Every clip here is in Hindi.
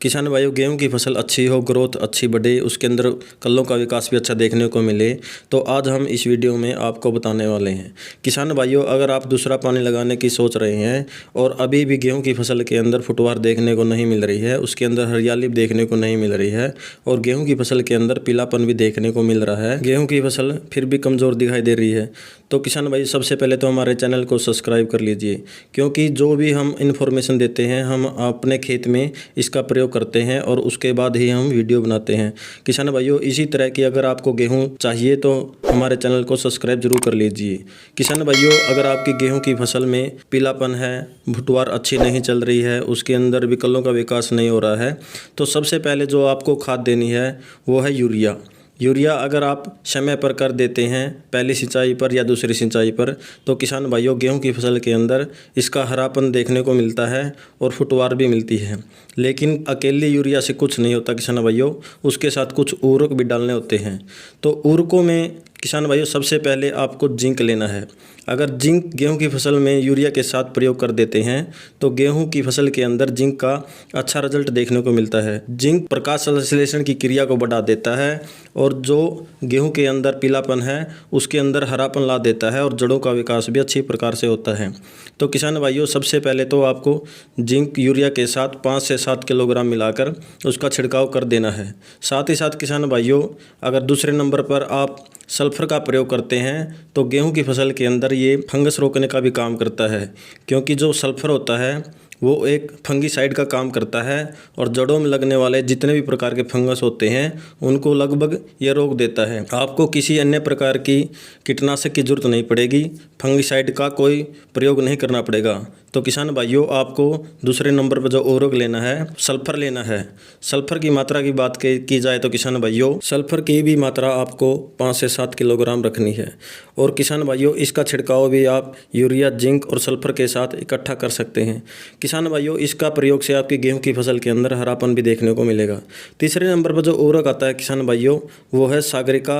किसान भाइयों, गेहूं की फसल अच्छी हो, ग्रोथ अच्छी बढ़े, उसके अंदर कल्लों का विकास भी अच्छा देखने को मिले, तो आज हम इस वीडियो में आपको बताने वाले हैं। किसान भाइयों, अगर आप दूसरा पानी लगाने की सोच रहे हैं और अभी भी गेहूं की फसल के अंदर फुटवार देखने को नहीं मिल रही है, उसके अंदर हरियाली देखने को नहीं मिल रही है और गेहूँ की फसल के अंदर पीलापन भी देखने को मिल रहा है, गेहूँ की फसल फिर भी कमज़ोर दिखाई दे रही है, तो किसान भाई सबसे पहले तो हमारे चैनल को सब्सक्राइब कर लीजिए, क्योंकि जो भी हम इन्फॉर्मेशन देते हैं हम अपने खेत में इसका प्रयोग करते हैं और उसके बाद ही हम वीडियो बनाते हैं। किसान भाइयों, इसी तरह की अगर आपको गेहूं चाहिए तो हमारे चैनल को सब्सक्राइब जरूर कर लीजिए। किसान भाइयों, अगर आपकी गेहूं की फसल में पीलापन है, भुटवार अच्छी नहीं चल रही है, उसके अंदर भी कल्लों का विकास नहीं हो रहा है, तो सबसे पहले जो आपको खाद देनी है वो है यूरिया। यूरिया अगर आप समय पर कर देते हैं, पहली सिंचाई पर या दूसरी सिंचाई पर, तो किसान भाइयों गेहूं की फसल के अंदर इसका हरापन देखने को मिलता है और फुटवार भी मिलती है। लेकिन अकेले यूरिया से कुछ नहीं होता किसान भाइयों, उसके साथ कुछ उर्वरक भी डालने होते हैं। तो उर्वरकों में किसान भाइयों सबसे पहले आपको जिंक लेना है। अगर जिंक गेहूं की फसल में यूरिया के साथ प्रयोग कर देते हैं तो गेहूं की फसल के अंदर जिंक का अच्छा रिजल्ट देखने को मिलता है। जिंक प्रकाश संश्लेषण की क्रिया को बढ़ा देता है और जो गेहूं के अंदर पीलापन है उसके अंदर हरापन ला देता है और जड़ों का विकास भी अच्छी प्रकार से होता है। तो किसान भाइयों, सबसे पहले तो आपको जिंक यूरिया के साथ 5 से 7 किलोग्राम मिलाकर उसका छिड़काव कर देना है। साथ ही साथ किसान भाइयों, अगर दूसरे नंबर पर आप सल्फर का प्रयोग करते हैं तो गेहूं की फसल के अंदर ये फंगस रोकने का भी काम करता है, क्योंकि जो सल्फर होता है वो एक फंगीसाइड का काम करता है और जड़ों में लगने वाले जितने भी प्रकार के फंगस होते हैं उनको लगभग ये रोक देता है। आपको किसी अन्य प्रकार की कीटनाशक की जरूरत नहीं पड़ेगी, फंगीसाइड का कोई प्रयोग नहीं करना पड़ेगा। तो किसान भाइयों, आपको दूसरे नंबर पर जो उर्वरक लेना है, सल्फर लेना है। सल्फर की मात्रा की बात की जाए तो किसान भाइयों, सल्फर की भी मात्रा आपको 5 से 7 किलोग्राम रखनी है। और किसान भाइयों, इसका छिड़काव भी आप यूरिया, जिंक और सल्फर के साथ इकट्ठा कर सकते हैं। किसान भाइयों, इसका प्रयोग से आपकी गेहूं की फसल के अंदर हरापन भी देखने को मिलेगा। तीसरे नंबर पर जो उर्वरक आता है किसान भाइयों, वो है सागरिका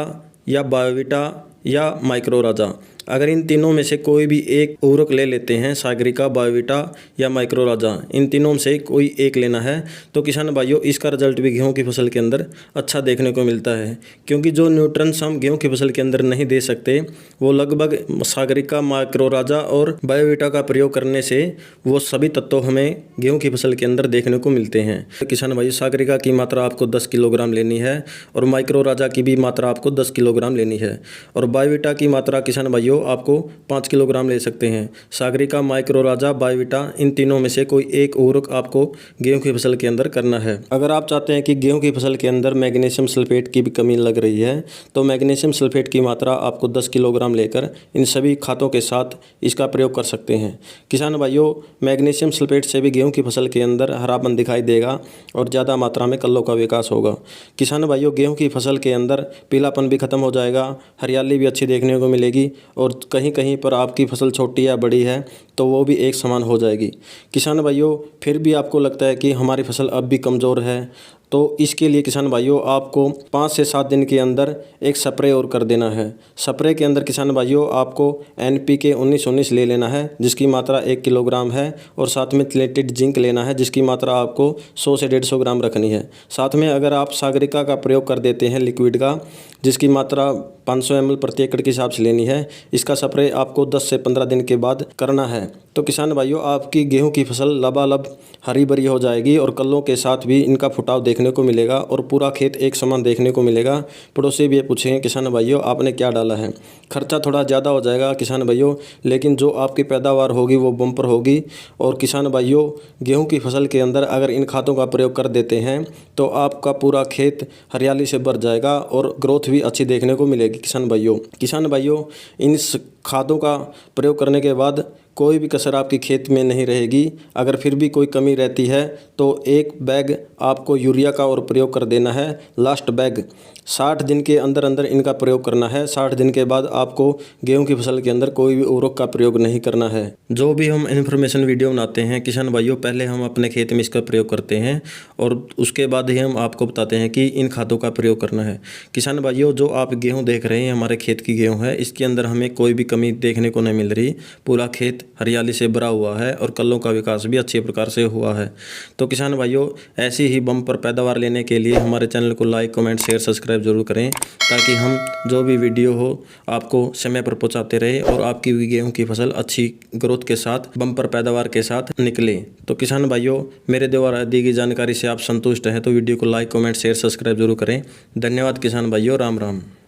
या बायोवीटा या माइक्रो राजा। अगर इन तीनों में से कोई भी एक उर्वरक ले लेते हैं, सागरिका, बायोवीटा या माइक्रो राजा, इन तीनों में से कोई एक लेना है, तो किसान भाइयों इसका रिजल्ट भी गेहूं की फसल के अंदर अच्छा देखने को मिलता है। क्योंकि जो न्यूट्रंस हम गेहूं की फसल के अंदर नहीं दे सकते, वो लगभग सागरिका, माइक्रो राजा और बायोवीटा का प्रयोग करने से वो सभी तत्व हमें गेहूं की फसल के अंदर देखने को मिलते हैं। तो किसान भाइयों, सागरिका की मात्रा आपको 10 किलोग्राम लेनी है और माइक्रो राजा की भी मात्रा आपको 10 किलोग्राम लेनी है और बायोवीटा की मात्रा किसान भाइयों आपको 5 किलोग्राम ले सकते हैं। सागरिका, माइक्रो राजा, बायोवीटा, इन तीनों में से कोई एक उर्वरक आपको गेहूं की फसल के अंदर करना है। अगर आप चाहते हैं कि गेहूं की फसल के अंदर मैग्नीशियम सल्फेट की भी कमी लग रही है तो मैग्नीशियम सल्फेट की मात्रा आपको 10 किलोग्राम लेकर इन सभी खादों के साथ इसका प्रयोग कर सकते हैं। किसान भाइयों, मैग्नीशियम सल्फेट से भी गेहूं की फसल के अंदर हरापन दिखाई देगा और ज़्यादा मात्रा में कल्लों का विकास होगा। किसान भाइयों, गेहूं की फसल के अंदर पीलापन भी खत्म हो जाएगा, हरियाली भी अच्छी देखने को मिलेगी और कहीं कहीं पर आपकी फसल छोटी या बड़ी है तो वो भी एक समान हो जाएगी। किसान भाइयों, फिर भी आपको लगता है कि हमारी फसल अब भी कमज़ोर है, तो इसके लिए किसान भाइयों आपको 5 से 7 दिन के अंदर एक स्प्रे और कर देना है। स्प्रे के अंदर किसान भाइयों आपको NPK 19-19 ले लेना है जिसकी मात्रा 1 किलोग्राम है और साथ में चिलेटेड जिंक लेना है जिसकी मात्रा आपको 100 से 150 ग्राम रखनी है। साथ में अगर आप सागरिका का प्रयोग कर देते हैं लिक्विड का, जिसकी मात्रा 500 ml प्रति एकड़ के हिसाब से लेनी है, इसका स्प्रे आपको 10 से 15 दिन के बाद करना है। तो किसान भाइयों, आपकी गेहूं की फसल लबालब हरी भरी हो जाएगी और कल्लों के साथ भी इनका फुटाव देखने को मिलेगा और पूरा खेत एक समान देखने को मिलेगा। पड़ोसी भी ये पूछेंगे किसान भाइयों आपने क्या डाला है। खर्चा थोड़ा ज़्यादा हो जाएगा किसान भाइयों, लेकिन जो आपकी पैदावार होगी वो बम्पर होगी। और किसान भाइयों, गेहूँ की फसल के अंदर अगर इन खादों का प्रयोग कर देते हैं तो आपका पूरा खेत हरियाली से भर जाएगा और ग्रोथ भी अच्छी देखने को मिलेगी। किसान भाइयों, इन खादों का प्रयोग करने के बाद कोई भी कसर आपकी खेत में नहीं रहेगी। अगर फिर भी कोई कमी रहती है तो एक बैग आपको यूरिया का और प्रयोग कर देना है। लास्ट बैग 60 दिन के अंदर अंदर इनका प्रयोग करना है। 60 दिन के बाद आपको गेहूं की फसल के अंदर कोई भी उर्वरक का प्रयोग नहीं करना है। जो भी हम इन्फॉर्मेशन वीडियो बनाते हैं किसान भाइयों, पहले हम अपने खेत में इसका प्रयोग करते हैं और उसके बाद ही हम आपको बताते हैं कि इन खादों का प्रयोग करना है। किसान भाइयों, जो आप गेहूँ देख रहे हैं हमारे खेत की गेहूँ है, इसके अंदर हमें कोई भी कमी देखने को नहीं मिल रही। पूरा खेत खेत हरियाली से भरा हुआ है और कल्लों का विकास भी अच्छे प्रकार से हुआ है। तो किसान भाइयों, ऐसी ही बम्पर पैदावार लेने के लिए हमारे चैनल को लाइक, कमेंट, शेयर, सब्सक्राइब जरूर करें, ताकि हम जो भी वीडियो हो आपको समय पर पहुंचाते रहे और आपकी भी गेहूं की फसल अच्छी ग्रोथ के साथ, बम्पर पैदावार के साथ निकले। तो किसान भाइयों, मेरे द्वारा दी गई जानकारी से आप संतुष्ट हैं तो वीडियो को लाइक, कमेंट, शेयर, सब्सक्राइब जरूर करें। धन्यवाद किसान भाइयों, राम राम।